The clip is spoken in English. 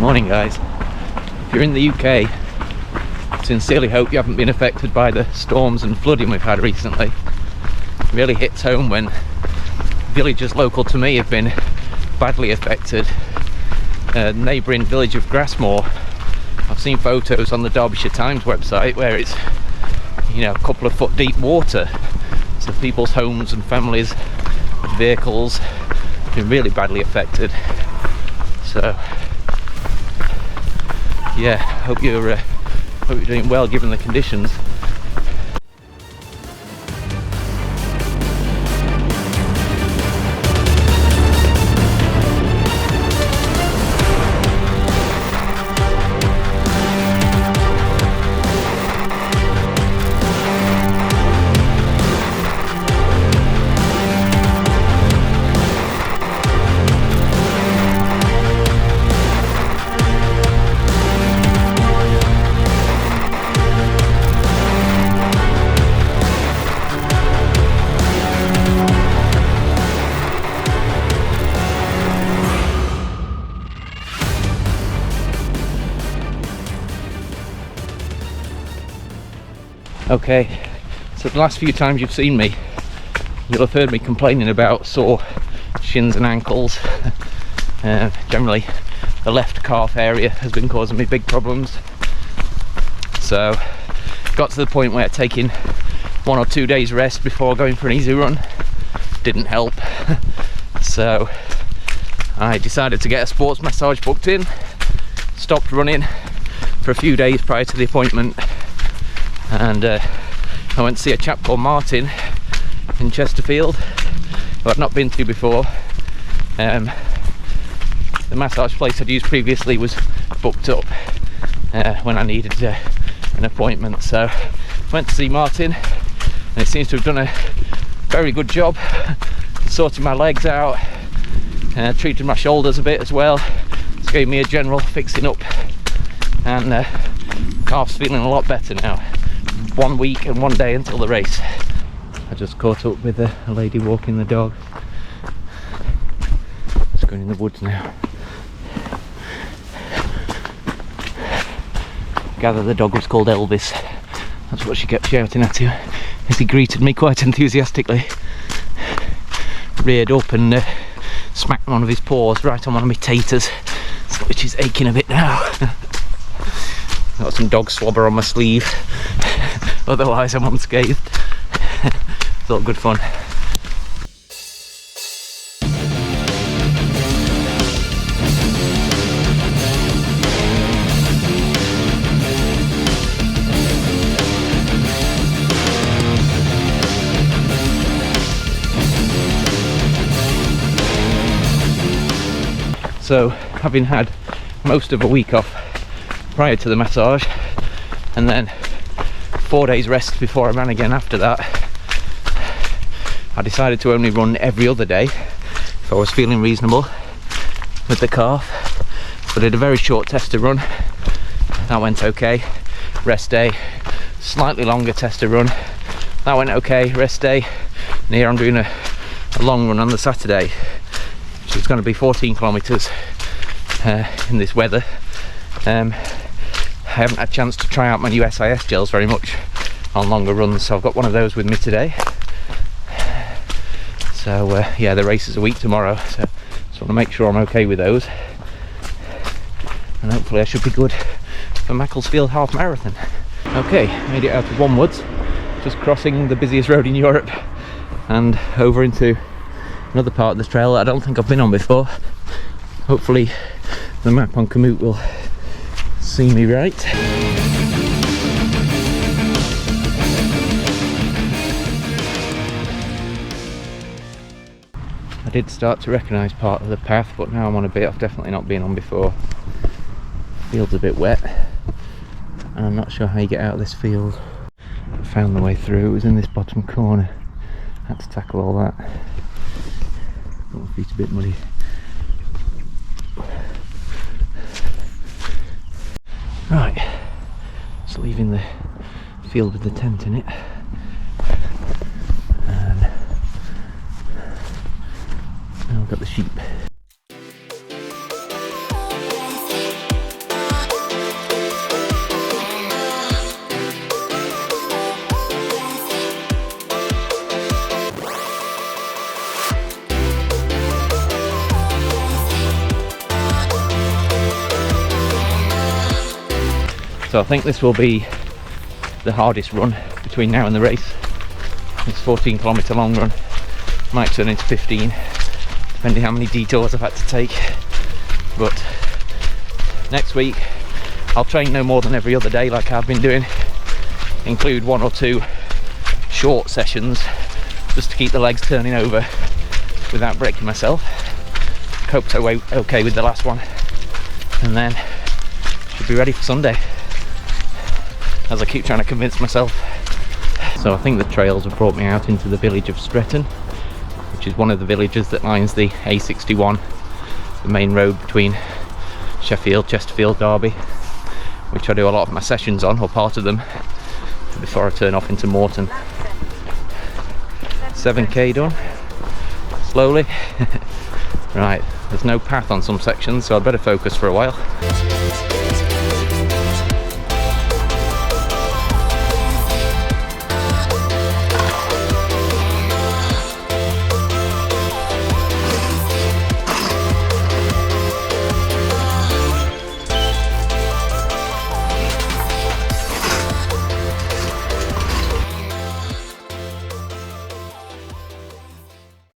Morning guys. If you're in the UK, I sincerely hope you haven't been affected by the storms and flooding we've had recently. It really hits home when villages local to me have been badly affected. Neighbouring village of Grassmore, I've seen photos on the Derbyshire Times website where it's, you know, a couple of foot deep water. So people's homes and families, vehicles have been really badly affected. So yeah, hope you're doing well given the conditions. Okay, so the last few times you've seen me, you'll have heard me complaining about sore shins and ankles. Generally, the left calf area has been causing me big problems. So, got to the point where taking 1 or 2 days rest before going for an easy run didn't help. So, I decided to get a sports massage booked in, stopped running for a few days prior to the appointment. And I went to see a chap called Martin in Chesterfield, who I've not been to before. The massage place I'd used previously was booked up when I needed an appointment. So went to see Martin, and he seems to have done a very good job sorting my legs out, treated my shoulders a bit as well. Just gave me a general fixing up, and calf's feeling a lot better now. 1 week and 1 day until the race. I just caught up with a lady walking the dog. Just going in the woods now. Gather the dog was called Elvis. That's what she kept shouting at him as he greeted me quite enthusiastically. Reared up and smacked one of his paws right on one of my taters, which is aching a bit now. Got some dog slobber on my sleeve. Otherwise I'm unscathed. It's all good fun. So, having had most of a week off prior to the massage, and then 4 days rest before I ran again after that, I decided to only run every other day if I was feeling reasonable with the calf. So I did a very short tester run, that went okay. Rest day, slightly longer tester run, that went okay. Rest day, and here I'm doing a long run on the Saturday, which is going to be 14 kilometres in this weather. I haven't had a chance to try out my new SIS gels very much on longer runs, so I've got one of those with me today. So yeah, the race is a week tomorrow, so just want to make sure I'm okay with those, and hopefully I should be good for Macclesfield Half Marathon. Okay, made it out of One Woods, just crossing the busiest road in Europe and over into another part of the trail that I don't think I've been on before. Hopefully the map on Komoot will see me right. I did start to recognise part of the path, but now I'm on a bit I've definitely not been on before. Field's a bit wet, and I'm not sure how you get out of this field. I found the way through, it was in this bottom corner. Had to tackle all that. Got my feet a bit muddy. Right, just leaving the field with the tent in it, and now I've got the sheep. So I think this will be the hardest run between now and the race. This 14-kilometre long run might turn into 15, depending how many detours I've had to take. But next week I'll train no more than every other day like I've been doing. Include 1 or 2 short sessions just to keep the legs turning over without breaking myself. Coped okay with the last one, and then should be ready for Sunday, as I keep trying to convince myself. So I think the trails have brought me out into the village of Stretton, which is one of the villages that lines the A61, the main road between Sheffield, Chesterfield, Derby, which I do a lot of my sessions on, or part of them, before I turn off into Morton. 7k done, slowly. Right, there's no path on some sections, so I'd better focus for a while.